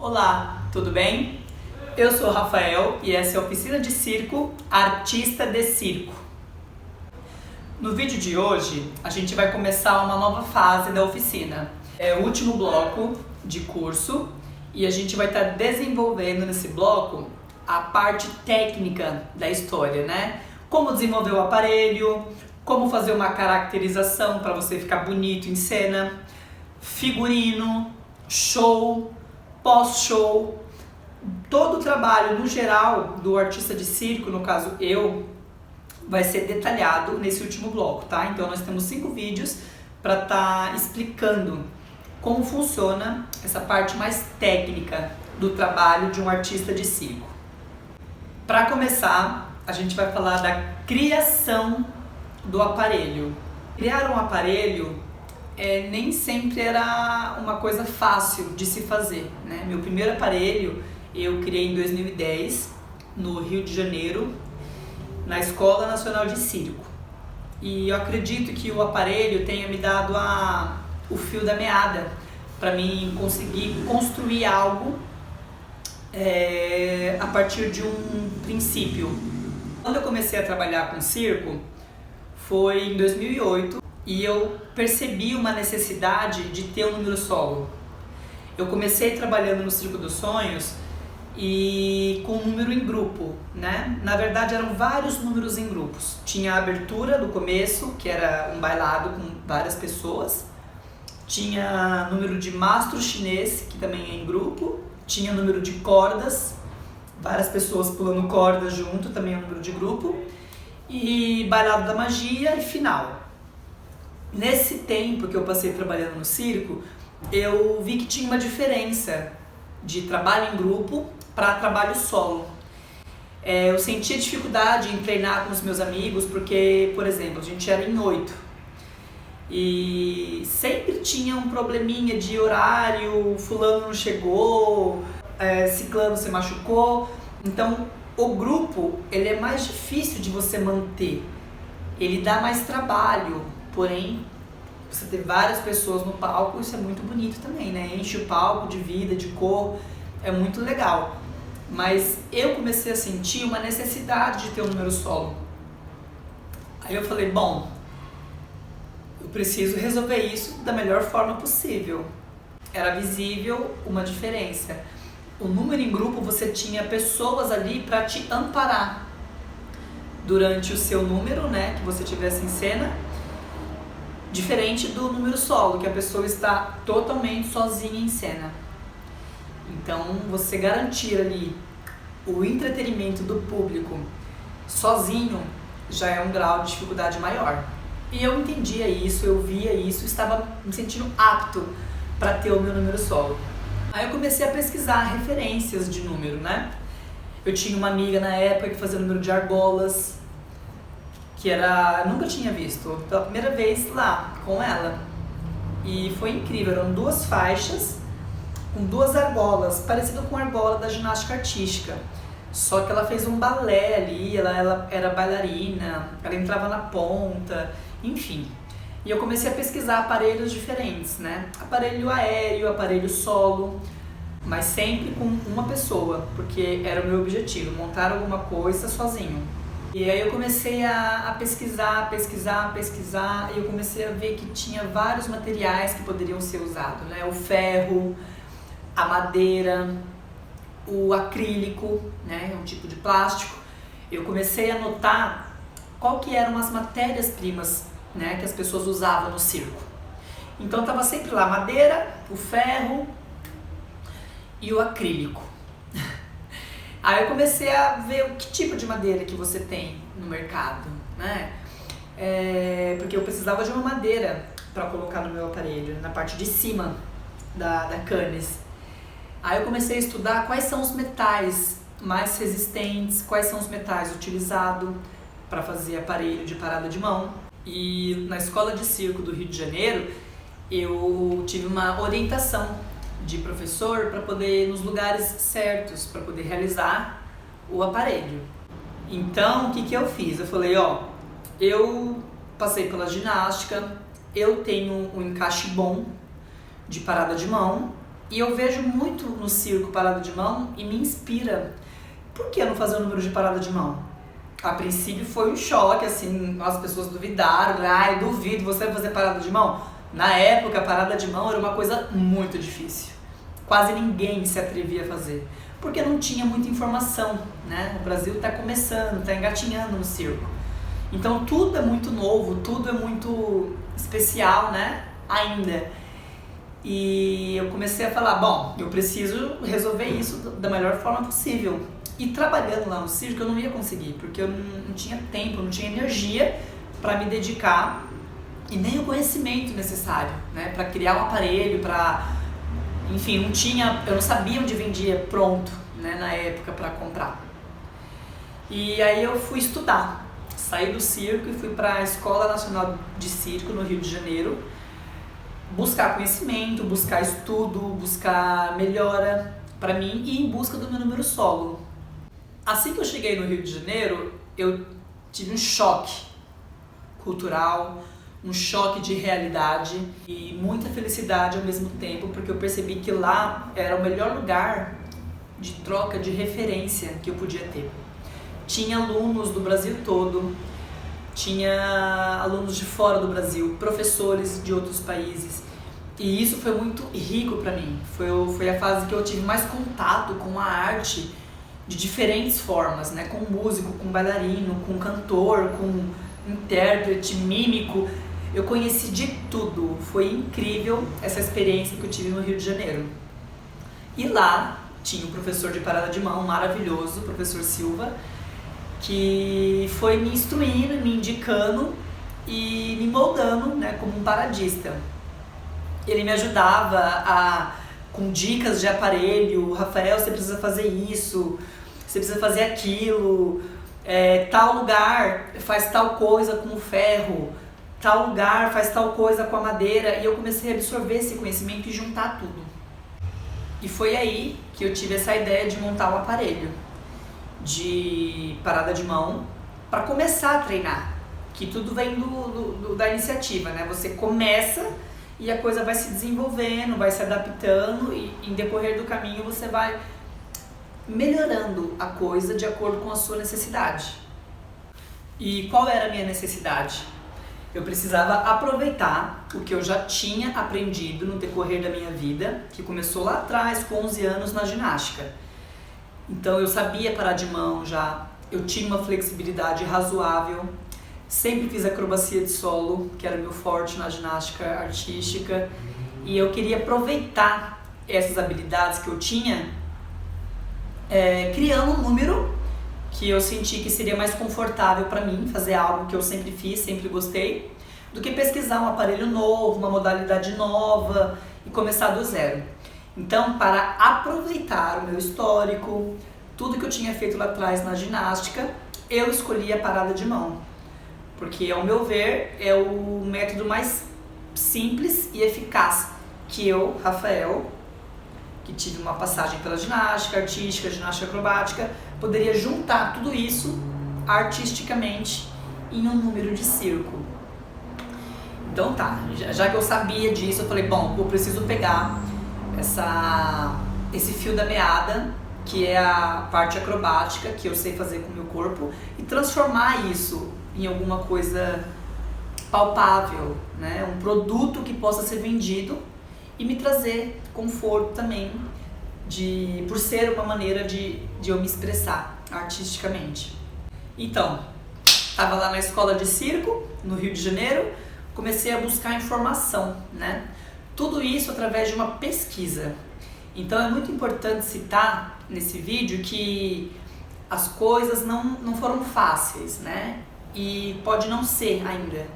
Olá, tudo bem? Eu sou o Rafael e essa é a oficina de circo Artista de Circo. No vídeo de hoje, a gente vai começar uma nova fase da oficina. É o último bloco de curso e a gente vai estar desenvolvendo nesse bloco a parte técnica da história, né? Como desenvolver o aparelho, como fazer uma caracterização para você ficar bonito em cena, figurino, show, pós-show, todo o trabalho no geral do artista de circo, no caso eu, vai ser detalhado nesse último bloco, tá? Então nós temos 5 vídeos para estar explicando como funciona essa parte mais técnica do trabalho de um artista de circo. Para começar, a gente vai falar da criação do aparelho. Criar um aparelho nem sempre era uma coisa fácil de se fazer, né? Meu primeiro aparelho eu criei em 2010 no Rio de Janeiro, na Escola Nacional de Circo. E eu acredito que o aparelho tenha me dado o fio da meada para mim conseguir construir algo a partir de um princípio. Quando eu comecei a trabalhar com circo foi em 2008 e eu percebi uma necessidade de ter um número solo. Eu comecei trabalhando no Circo dos Sonhos e com um número em grupo, né? Na verdade eram vários números em grupos. Tinha a abertura do começo, que era um bailado com várias pessoas. Tinha número de mastro chinês, que também é em grupo. Tinha número de cordas, várias pessoas pulando cordas junto, também é um número de grupo. E bailado da magia e final. Nesse tempo que eu passei trabalhando no circo, eu vi que tinha uma diferença de trabalho em grupo para trabalho solo. Eu sentia dificuldade em treinar com os meus amigos porque, por exemplo, a gente era em 8 e sempre tinha um probleminha de horário, fulano não chegou, ciclano se machucou. Então o grupo ele é mais difícil de você manter, ele dá mais trabalho, porém você ter várias pessoas no palco, isso é muito bonito também, né? Enche o palco de vida, de cor, é muito legal. Mas eu comecei a sentir uma necessidade de ter um número solo. Aí eu falei, bom, eu preciso resolver isso da melhor forma possível. Era visível uma diferença. O número em grupo, você tinha pessoas ali para te amparar durante o seu número, né, que você tivesse em cena. Diferente do número solo, que a pessoa está totalmente sozinha em cena. Então, você garantir ali o entretenimento do público sozinho já é um grau de dificuldade maior. E eu entendia isso, eu via isso, estava me sentindo apto para ter o meu número solo. Aí eu comecei a pesquisar referências de número, né? Eu tinha uma amiga na época que fazia número de argolas, que eu nunca tinha visto, pela primeira vez lá com ela. E foi incrível, eram 2 faixas com 2 argolas, parecido com a argola da ginástica artística. Só que ela fez um balé ali, ela era bailarina, ela entrava na ponta, enfim. E eu comecei a pesquisar aparelhos diferentes, né? Aparelho aéreo, aparelho solo, mas sempre com uma pessoa, porque era o meu objetivo, montar alguma coisa sozinho. E aí eu comecei a pesquisar, e eu comecei a ver que tinha vários materiais que poderiam ser usados, né? O ferro, a madeira, o acrílico, né? Um tipo de plástico. Eu comecei a notar qual que eram as matérias-primas, né, que as pessoas usavam no circo. Então estava sempre lá a madeira, o ferro e o acrílico. Aí eu comecei a ver o que tipo de madeira que você tem no mercado, né? Porque eu precisava de uma madeira para colocar no meu aparelho, na parte de cima da canes. Aí eu comecei a estudar quais são os metais mais resistentes, quais são os metais utilizados para fazer aparelho de parada de mão. E na Escola de Circo do Rio de Janeiro, eu tive uma orientação de professor para poder ir nos lugares certos, para poder realizar o aparelho. Então, o que eu fiz? Eu falei, eu passei pela ginástica, eu tenho um encaixe bom de parada de mão, E eu vejo muito no circo parada de mão e me inspira. Por que não fazer o número de parada de mão? A princípio foi um choque, assim, as pessoas duvidaram, eu duvido, você vai fazer parada de mão? Na época, a parada de mão era uma coisa muito difícil. Quase ninguém se atrevia a fazer, porque não tinha muita informação, né? O Brasil está começando, está engatinhando no circo. Então tudo é muito novo, tudo é muito especial, né? Ainda. E eu comecei a falar, bom, eu preciso resolver isso da melhor forma possível. E trabalhando lá no circo eu não ia conseguir, porque eu não tinha tempo, não tinha energia para me dedicar e nem o conhecimento necessário, né? Para criar um aparelho, enfim, eu não sabia onde vendia pronto, né, na época para comprar. E aí eu fui estudar, saí do circo e fui para a Escola Nacional de Circo no Rio de Janeiro, buscar conhecimento, buscar estudo, buscar melhora para mim e em busca do meu número solo. Assim que eu cheguei no Rio de Janeiro, eu tive um choque cultural, um choque de realidade e muita felicidade ao mesmo tempo, porque eu percebi que lá era o melhor lugar de troca de referência que eu podia ter. Tinha alunos do Brasil todo, tinha alunos de fora do Brasil, professores de outros países, e isso foi muito rico para mim. Foi a fase que eu tive mais contato com a arte de diferentes formas, né? Com músico, com bailarino, com cantor, com intérprete, mímico. Eu conheci de tudo. Foi incrível essa experiência que eu tive no Rio de Janeiro. E lá tinha um professor de parada de mão maravilhoso, o professor Silva, que foi me instruindo, me indicando e me moldando, né, como um paradista. Ele me ajudava com dicas de aparelho. Rafael, você precisa fazer isso, você precisa fazer aquilo, tal lugar faz tal coisa com o ferro, tal lugar faz tal coisa com a madeira, e eu comecei a absorver esse conhecimento e juntar tudo. E foi aí que eu tive essa ideia de montar um aparelho de parada de mão para começar a treinar, que tudo vem da iniciativa, né? Você começa e a coisa vai se desenvolvendo, vai se adaptando e em decorrer do caminho você vai melhorando a coisa de acordo com a sua necessidade. E qual era a minha necessidade? Eu precisava aproveitar o que eu já tinha aprendido no decorrer da minha vida, que começou lá atrás, com 11 anos, na ginástica. Então eu sabia parar de mão já, eu tinha uma flexibilidade razoável, sempre fiz acrobacia de solo, que era o meu forte na ginástica artística, e eu queria aproveitar essas habilidades que eu tinha, criando um número que eu senti que seria mais confortável para mim, fazer algo que eu sempre fiz, sempre gostei, do que pesquisar um aparelho novo, uma modalidade nova e começar do zero. Então, para aproveitar o meu histórico, tudo que eu tinha feito lá atrás na ginástica, eu escolhi a parada de mão, porque, ao meu ver, é o método mais simples e eficaz que eu, Rafael, que tive uma passagem pela ginástica artística, ginástica acrobática, poderia juntar tudo isso artisticamente em um número de circo. Então tá, já que eu sabia disso, eu falei, bom, eu preciso pegar esse fio da meada, que é a parte acrobática, que eu sei fazer com o meu corpo, e transformar isso em alguma coisa palpável, né? Um produto que possa ser vendido e me trazer conforto também, por ser uma maneira de eu me expressar artisticamente. Então, estava lá na escola de circo, no Rio de Janeiro, comecei a buscar informação, né? Tudo isso através de uma pesquisa. Então é muito importante citar nesse vídeo que as coisas não foram fáceis, né? E pode não ser ainda.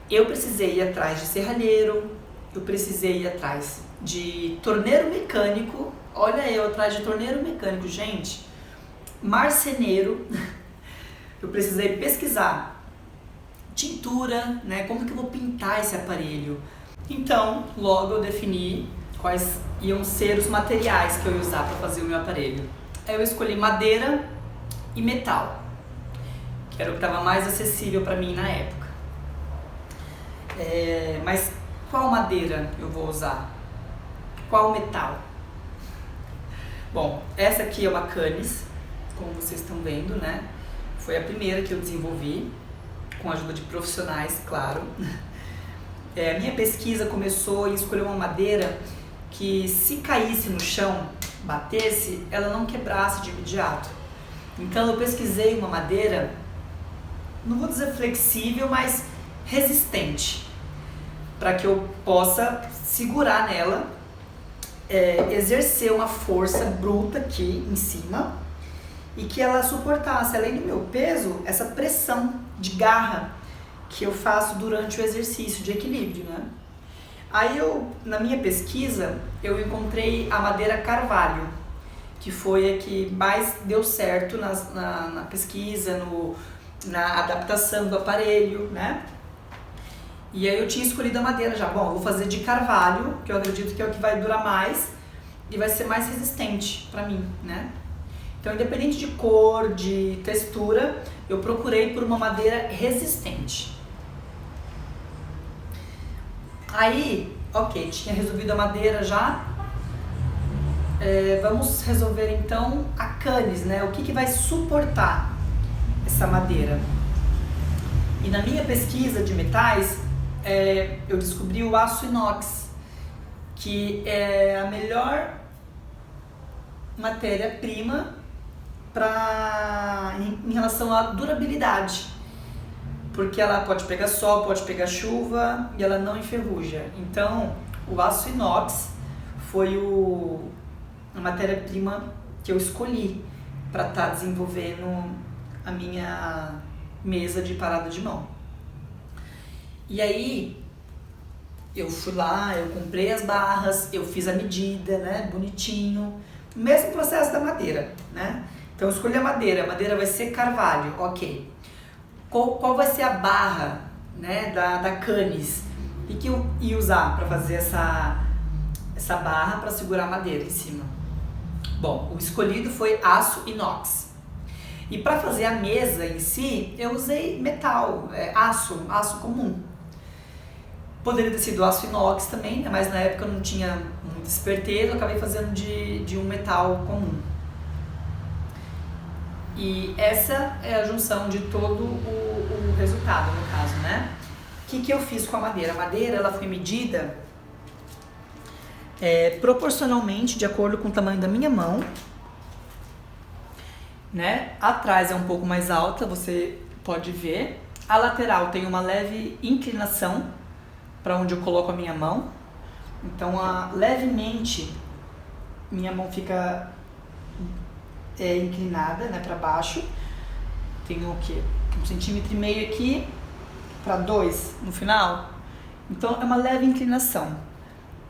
Eu precisei ir atrás de serralheiro, eu precisei ir atrás de torneiro mecânico, olha eu atrás de torneiro mecânico, gente, marceneiro, eu precisei pesquisar tintura, né, como que eu vou pintar esse aparelho. Então, logo eu defini quais iam ser os materiais que eu ia usar para fazer o meu aparelho. Aí eu escolhi madeira e metal, que era o que estava mais acessível para mim na época. Mas qual madeira eu vou usar? Qual metal? Bom, essa aqui é uma Canis, como vocês estão vendo, né? Foi a primeira que eu desenvolvi, com a ajuda de profissionais, claro. A minha pesquisa começou em escolher uma madeira que, se caísse no chão, batesse, ela não quebrasse de imediato. Então eu pesquisei uma madeira, não vou dizer flexível, mas resistente, para que eu possa segurar nela, exercer uma força bruta aqui em cima e que ela suportasse, além do meu peso, essa pressão de garra que eu faço durante o exercício de equilíbrio, né? Aí na minha pesquisa, eu encontrei a madeira carvalho, que foi a que mais deu certo na pesquisa, na adaptação do aparelho, né? E aí eu tinha escolhido a madeira já. Bom, eu vou fazer de carvalho, que eu acredito que é o que vai durar mais e vai ser mais resistente para mim, né? Então, independente de cor, de textura, eu procurei por uma madeira resistente. Aí, ok, tinha resolvido a madeira já. Vamos resolver então a Canis, né? O que vai suportar essa madeira? E na minha pesquisa de metais, eu descobri o aço inox, que é a melhor matéria-prima em relação à durabilidade, porque ela pode pegar sol, pode pegar chuva e ela não enferruja. Então, o aço inox foi a matéria-prima que eu escolhi para estar desenvolvendo a minha mesa de parada de mão. E aí, eu fui lá, eu comprei as barras, eu fiz a medida, né, bonitinho, o mesmo processo da madeira, né? Então eu escolhi a madeira vai ser carvalho, ok. Qual vai ser a barra, né, da Canis? E que eu ia usar para fazer essa barra para segurar a madeira em cima? Bom, o escolhido foi aço inox. E para fazer a mesa em si, eu usei metal, aço comum. Poderia ter sido aço inox também, né? Mas na época eu não tinha muita esperteza, eu acabei fazendo de um metal comum. E essa é a junção de todo o resultado, no caso, né? O que eu fiz com a madeira? A madeira, ela foi medida proporcionalmente de acordo com o tamanho da minha mão, né? Atrás é um pouco mais alta, você pode ver. A lateral tem uma leve inclinação para onde eu coloco a minha mão. Então, levemente, minha mão fica inclinada, né, para baixo. Tenho o quê? 1,5 centímetro aqui para 2 no final. Então, é uma leve inclinação.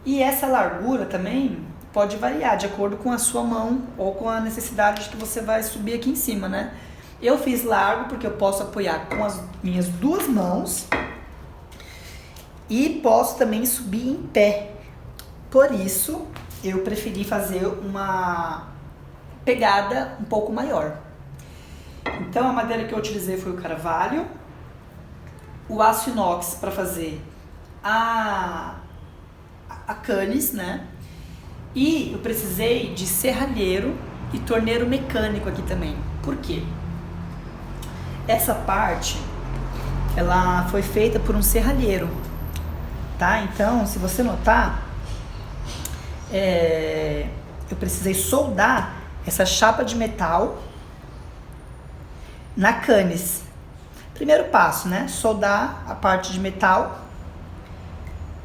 E essa largura também pode variar de acordo com a sua mão ou com a necessidade de que você vai subir aqui em cima, né? Eu fiz largo porque eu posso apoiar com as minhas duas mãos e posso também subir em pé. Por isso, eu preferi fazer uma pegada um pouco maior. Então, a madeira que eu utilizei foi o carvalho, o aço inox para fazer a Canis, né? E eu precisei de serralheiro e torneiro mecânico aqui também. Por quê? Essa parte, ela foi feita por um serralheiro, tá? Então, se você notar, eu precisei soldar essa chapa de metal na Canis. Primeiro passo, né? Soldar a parte de metal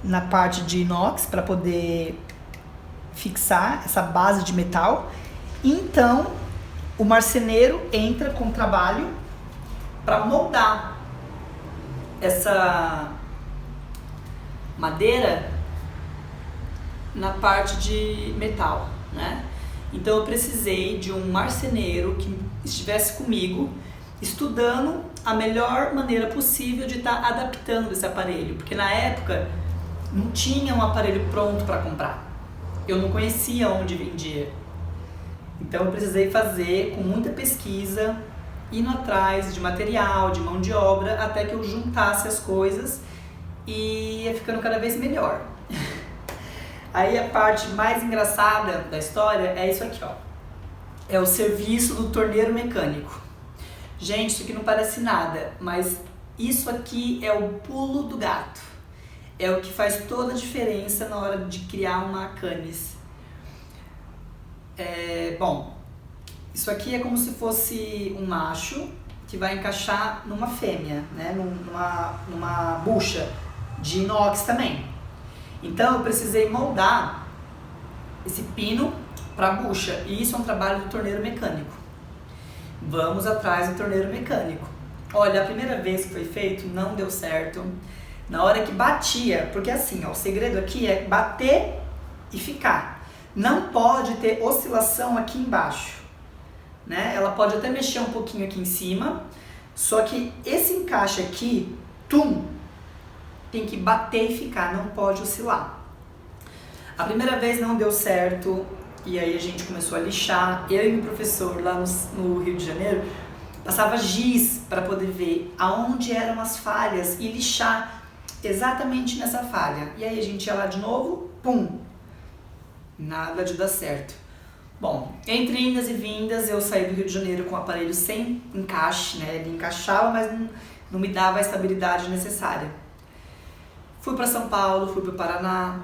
na parte de inox para poder fixar essa base de metal. Então, o marceneiro entra com o trabalho para moldar essa madeira na parte de metal, né? Então eu precisei de um marceneiro que estivesse comigo, estudando a melhor maneira possível de estar adaptando esse aparelho, porque na época não tinha um aparelho pronto para comprar, eu não conhecia onde vendia, então eu precisei fazer com muita pesquisa, indo atrás de material, de mão de obra, até que eu juntasse as coisas e ia ficando cada vez melhor. Aí a parte mais engraçada da história é isso aqui, ó. É o serviço do torneiro mecânico. Gente, isso aqui não parece nada, mas isso aqui é o pulo do gato. É o que faz toda a diferença na hora de criar uma canis. Bom, isso aqui é como se fosse um macho que vai encaixar numa fêmea, né? numa bucha de inox também. Então eu precisei moldar esse pino para a bucha, e isso é um trabalho do torneiro mecânico. Vamos atrás do torneiro mecânico. Olha, a primeira vez que foi feito não deu certo. Na hora que batia, porque assim, ó, o segredo aqui é bater e ficar. Não pode ter oscilação aqui embaixo, né? Ela pode até mexer um pouquinho aqui em cima, só que esse encaixe aqui, tem que bater e ficar, não pode oscilar. A primeira vez não deu certo, e aí a gente começou a lixar. Eu e meu professor lá no Rio de Janeiro passava giz para poder ver aonde eram as falhas e lixar exatamente nessa falha. E aí a gente ia lá de novo, nada de dar certo. Bom, entre indas e vindas, eu saí do Rio de Janeiro com o aparelho sem encaixe, né? Ele encaixava, mas não me dava a estabilidade necessária. Fui para São Paulo, fui para o Paraná,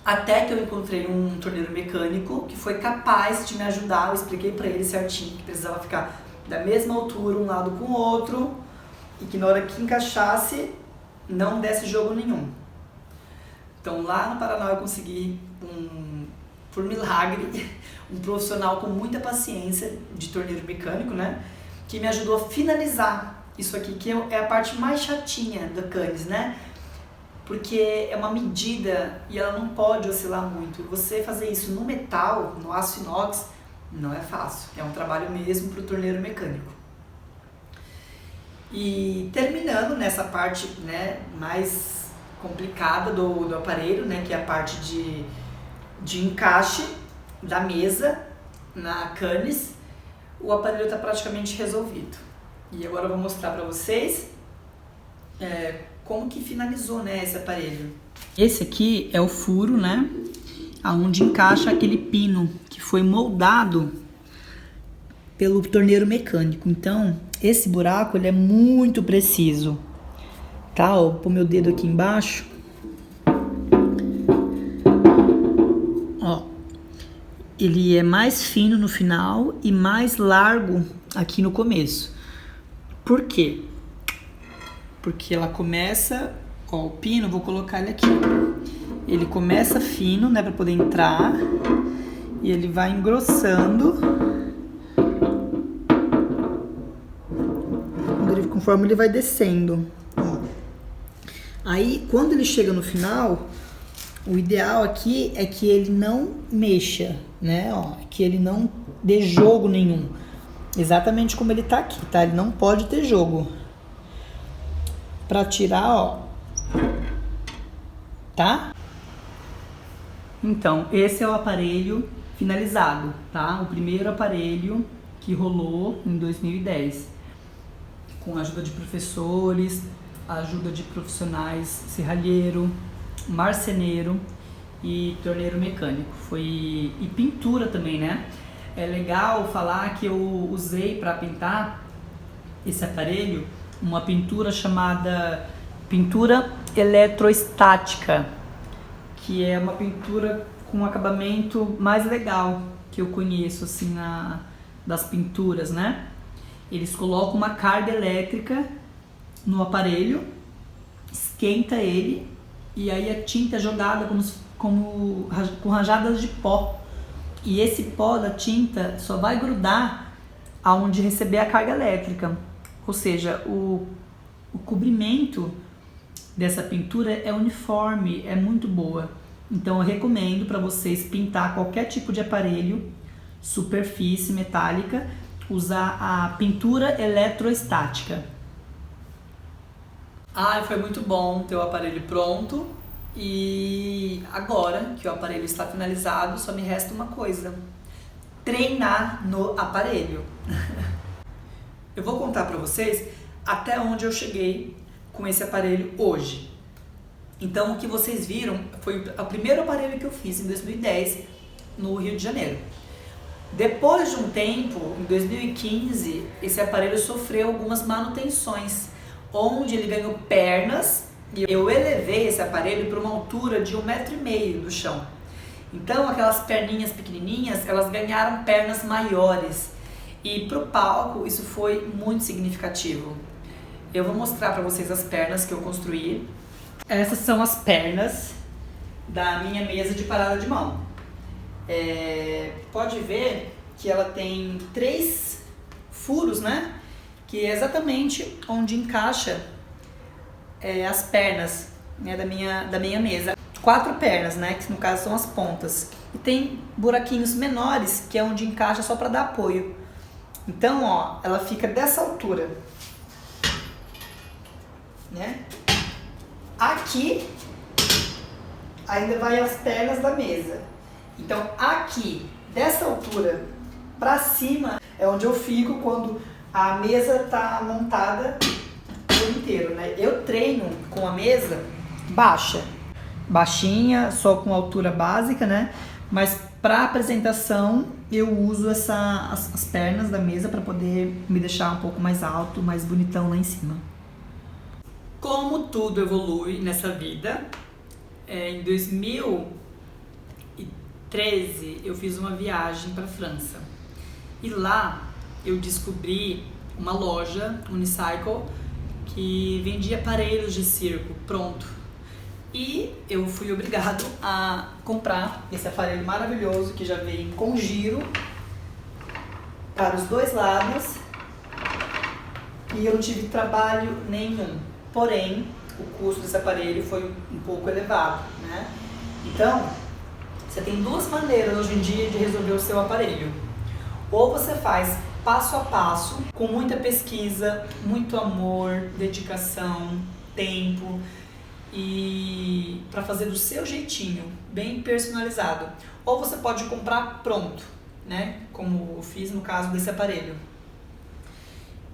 até que eu encontrei um torneiro mecânico que foi capaz de me ajudar. Eu expliquei para ele certinho que precisava ficar da mesma altura um lado com o outro e que na hora que encaixasse não desse jogo nenhum. Então lá no Paraná eu consegui, por milagre, um profissional com muita paciência de torneiro mecânico, né, que me ajudou a finalizar isso aqui, que é a parte mais chatinha da canis, né? Porque é uma medida e ela não pode oscilar muito. Você fazer isso no metal, no aço inox, não é fácil. É um trabalho mesmo para o torneiro mecânico. E terminando nessa parte, né, mais complicada do aparelho, né, que é a parte de encaixe da mesa na canis, o aparelho está praticamente resolvido. E agora eu vou mostrar para vocês como que finalizou, né, esse aparelho. Esse aqui é o furo, né, aonde encaixa aquele pino que foi moldado pelo torneiro mecânico. Então, esse buraco ele é muito preciso, tá? Ó, vou pôr meu dedo aqui embaixo. Ó, ele é mais fino no final e mais largo aqui no começo. Por quê? Porque ela começa, ó, o pino, vou colocar ele aqui. Ele começa fino, né, para poder entrar, e ele vai engrossando conforme ele vai descendo. Ó. Aí, quando ele chega no final, o ideal aqui é que ele não mexa, né? Ó, que ele não dê jogo nenhum. Exatamente como ele tá aqui, tá? Ele não pode ter jogo. Pra tirar, ó. Tá? Então, esse é o aparelho finalizado, tá? O primeiro aparelho que rolou em 2010. Com a ajuda de professores, a ajuda de profissionais, serralheiro, marceneiro e torneiro mecânico. E pintura também, né? É legal falar que eu usei para pintar esse aparelho uma pintura chamada pintura eletroestática, que é uma pintura com um acabamento mais legal que eu conheço assim das pinturas, né? Eles colocam uma carga elétrica no aparelho, esquenta ele e aí a tinta é jogada com rajadas de pó. E esse pó da tinta só vai grudar aonde receber a carga elétrica. Ou seja, o cobrimento dessa pintura é uniforme, é muito boa. Então eu recomendo para vocês pintar qualquer tipo de aparelho, superfície metálica, usar a pintura eletroestática. Foi muito bom ter o aparelho pronto e agora que o aparelho está finalizado, só me resta uma coisa: treinar no aparelho. Eu vou contar para vocês até onde eu cheguei com esse aparelho hoje. Então o que vocês viram foi o primeiro aparelho que eu fiz em 2010 no Rio de Janeiro. Depois de um tempo, em 2015, esse aparelho sofreu algumas manutenções, onde ele ganhou pernas e eu elevei esse aparelho para uma altura de 1,5 m do chão. Então aquelas perninhas pequenininhas, elas ganharam pernas maiores e para o palco isso foi muito significativo. Eu vou mostrar para vocês as pernas que eu construí. Essas são as pernas da minha mesa de parada de mão. Pode ver que ela tem 3 furos, né? Que é exatamente onde encaixa as pernas, né, da minha mesa. 4 pernas, né? Que no caso são as pontas. E tem buraquinhos menores, que é onde encaixa só para dar apoio. Então, ó, ela fica dessa altura, né? Aqui ainda vai as pernas da mesa. Então aqui, dessa altura para cima, é onde eu fico quando a mesa tá montada por inteiro, né? Eu treino com a mesa baixinha, só com altura básica, né? Mas para apresentação eu uso as pernas da mesa para poder me deixar um pouco mais alto, mais bonitão lá em cima. Como tudo evolui nessa vida, em 2013 eu fiz uma viagem para a França e lá eu descobri uma loja Unicycle que vendia aparelhos de circo pronto e eu fui obrigado a comprar esse aparelho maravilhoso que já vem com giro para os 2 lados e eu não tive trabalho nenhum. Porém, o custo desse aparelho foi um pouco elevado, né? Então, você tem 2 maneiras hoje em dia de resolver o seu aparelho. Ou você faz passo a passo, com muita pesquisa, muito amor, dedicação, tempo, e para fazer do seu jeitinho, bem personalizado. Ou você pode comprar pronto, né? Como eu fiz no caso desse aparelho.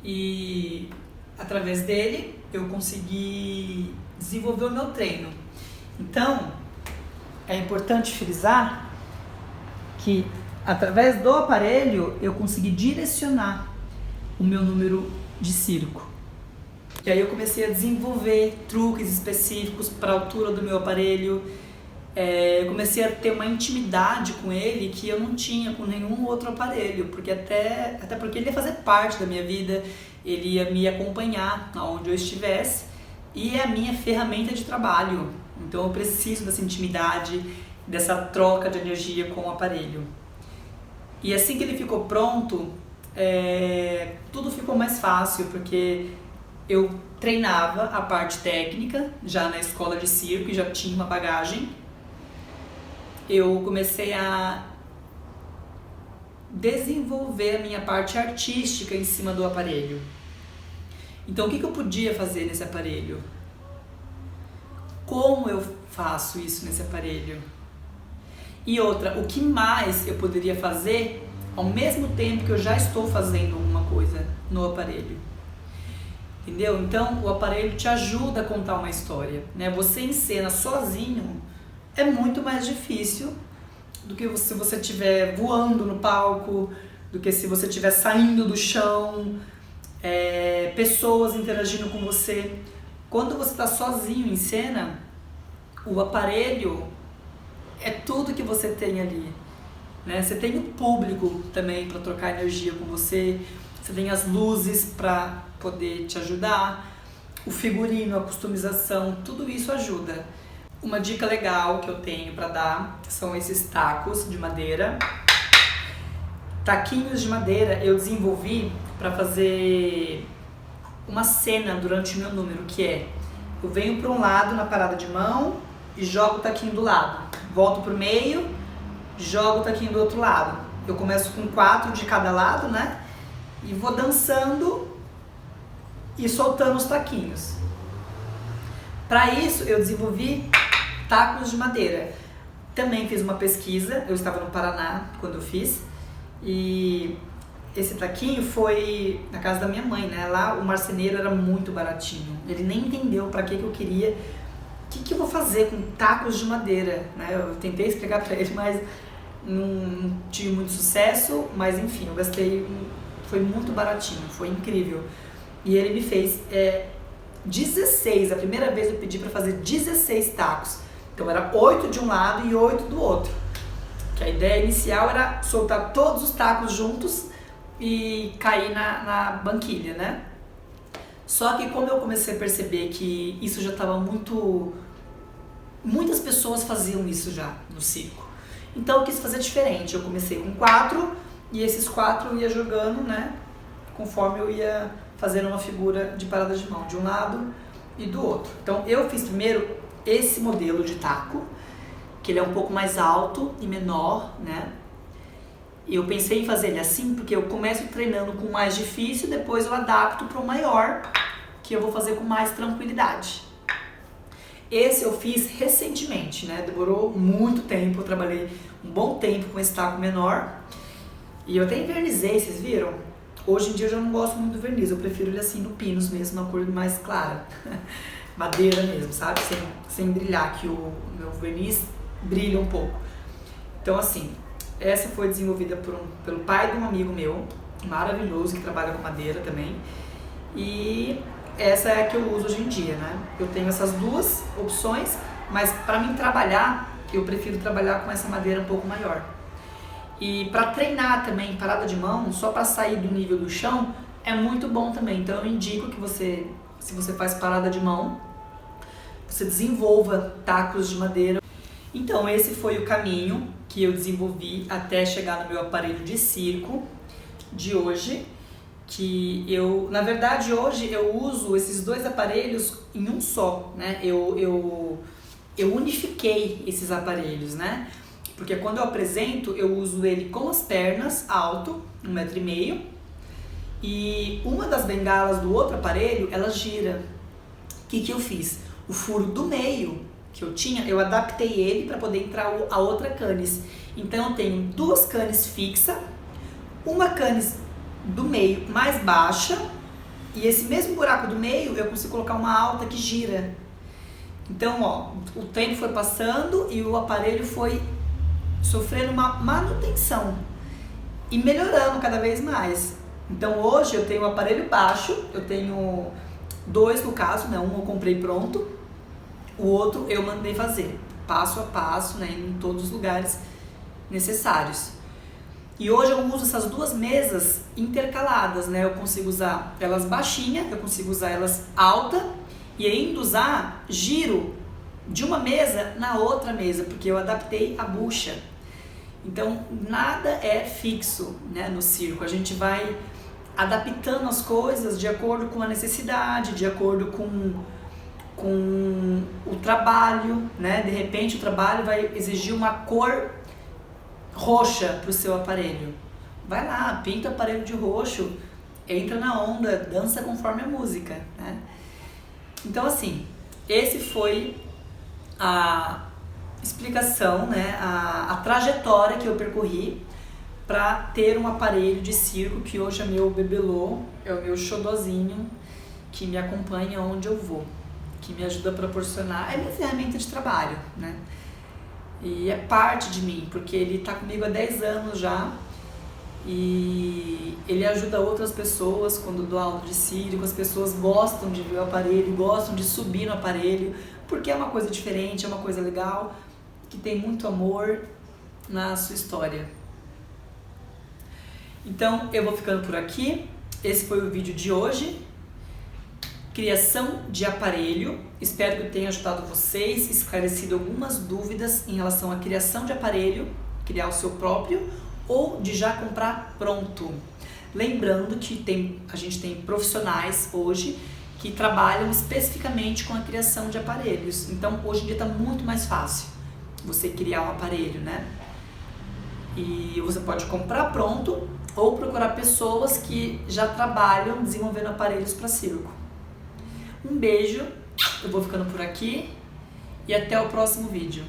E através dele eu consegui desenvolver o meu treino. Então, é importante frisar que através do aparelho eu consegui direcionar o meu número de circo. E aí eu comecei a desenvolver truques específicos para a altura do meu aparelho. Eu comecei a ter uma intimidade com ele que eu não tinha com nenhum outro aparelho, porque até porque ele ia fazer parte da minha vida, ele ia me acompanhar aonde eu estivesse e é a minha ferramenta de trabalho. Então eu preciso dessa intimidade, dessa troca de energia com o aparelho. E assim que ele ficou pronto, tudo ficou mais fácil, porque eu treinava a parte técnica já na escola de circo e já tinha uma bagagem. Eu comecei a desenvolver a minha parte artística em cima do aparelho. Então o que eu podia fazer nesse aparelho? Como eu faço isso nesse aparelho? E outra, o que mais eu poderia fazer ao mesmo tempo que eu já estou fazendo alguma coisa no aparelho? Entendeu? Então o aparelho te ajuda a contar uma história, né? Você em cena sozinho é muito mais difícil do que se você estiver voando no palco, do que se você estiver saindo do chão, pessoas interagindo com você. Quando você está sozinho em cena, o aparelho é tudo que você tem ali, né? Você tem o público também para trocar energia com você, você tem as luzes para poder te ajudar, o figurino, a customização, tudo isso ajuda. Uma dica legal que eu tenho para dar são esses tacos de madeira. Taquinhos de madeira eu desenvolvi para fazer uma cena durante o meu número, que é: eu venho para um lado na parada de mão e jogo o taquinho do lado, volto para o meio, jogo o taquinho do outro lado. Eu começo com 4 de cada lado, né? E vou dançando e soltando os taquinhos. Para isso eu desenvolvi tacos de madeira. Também fiz uma pesquisa, eu estava no Paraná quando eu fiz, e esse taquinho foi na casa da minha mãe, né? Lá o marceneiro era muito baratinho, ele nem entendeu para que eu queria que eu vou fazer com tacos de madeira, né? Eu tentei explicar para ele, mas não tive muito sucesso, mas enfim, eu gastei, foi muito baratinho, foi incrível. E ele me fez 16, a primeira vez eu pedi para fazer 16 tacos. Então era 8 de um lado e 8 do outro. Que a ideia inicial era soltar todos os tacos juntos e cair na banquilha, né? Só que quando eu comecei a perceber que isso já estava muitas pessoas faziam isso já no circo. Então eu quis fazer diferente. Eu comecei com 4 e esses 4 eu ia jogando, né? Conforme eu ia fazendo uma figura de parada de mão, de um lado e do outro. Então eu fiz primeiro esse modelo de taco, que ele é um pouco mais alto e menor, né? E eu pensei em fazer ele assim porque eu começo treinando com o mais difícil, depois eu adapto para o maior, que eu vou fazer com mais tranquilidade. Esse eu fiz recentemente, né? Demorou muito tempo, eu trabalhei um bom tempo com esse taco menor. E eu até invernizei, vocês viram? Hoje em dia eu já não gosto muito do verniz, eu prefiro ele assim no pinos mesmo, na cor mais clara. Madeira mesmo, sabe? Sem brilhar, que o meu verniz brilha um pouco. Então assim, essa foi desenvolvida pelo pai de um amigo meu, maravilhoso, que trabalha com madeira também. E essa é a que eu uso hoje em dia, né? Eu tenho essas duas opções, mas para mim trabalhar, eu prefiro trabalhar com essa madeira um pouco maior. E para treinar também parada de mão, só para sair do nível do chão, é muito bom também. Então eu indico que você, se você faz parada de mão, você desenvolva tacos de madeira. Então esse foi o caminho que eu desenvolvi até chegar no meu aparelho de circo de hoje, que eu, na verdade hoje eu uso esses dois aparelhos em um só, né? Eu unifiquei esses aparelhos, né? Porque quando eu apresento, eu uso ele com as pernas alto, 1,5 m, e uma das bengalas do outro aparelho, ela gira. O que eu fiz? O furo do meio que eu tinha, eu adaptei ele para poder entrar a outra canes. Então eu tenho 2 canes fixas, uma canes do meio mais baixa, e esse mesmo buraco do meio eu consigo colocar uma alta que gira. Então, ó, o tempo foi passando e o aparelho foi sofrendo uma manutenção e melhorando cada vez mais. Então hoje eu tenho um aparelho baixo, eu tenho 2 no caso, né? Um eu comprei pronto, o outro eu mandei fazer, passo a passo, né? Em todos os lugares necessários. E hoje eu uso essas 2 mesas intercaladas, né? Eu consigo usar elas baixinha, eu consigo usar elas alta e ainda usar giro de uma mesa na outra mesa, porque eu adaptei a bucha. Então nada é fixo, né, no circo. A gente vai adaptando as coisas de acordo com a necessidade, de acordo com o trabalho, né? De repente o trabalho vai exigir uma cor roxa para o seu aparelho. Vai lá, pinta o aparelho de roxo, entra na onda, dança conforme a música, né? Então assim, esse foi a explicação, né, a trajetória que eu percorri para ter um aparelho de circo que hoje é meu bebelô, é o meu xodozinho que me acompanha onde eu vou, que me ajuda a proporcionar, é minha ferramenta de trabalho, né? E é parte de mim, porque ele está comigo há 10 anos já e ele ajuda outras pessoas quando dou aula de circo. As pessoas gostam de ver o aparelho, gostam de subir no aparelho, porque é uma coisa diferente, é uma coisa legal, que tem muito amor na sua história. Então eu vou ficando por aqui. Esse foi o vídeo de hoje, criação de aparelho. Espero que tenha ajudado vocês, esclarecido algumas dúvidas em relação à criação de aparelho, criar o seu próprio ou de já comprar pronto. Lembrando que a gente tem profissionais hoje que trabalham especificamente com a criação de aparelhos. Então hoje em dia está muito mais fácil você criar um aparelho, né? E você pode comprar pronto ou procurar pessoas que já trabalham desenvolvendo aparelhos para circo. Um beijo, eu vou ficando por aqui e até o próximo vídeo.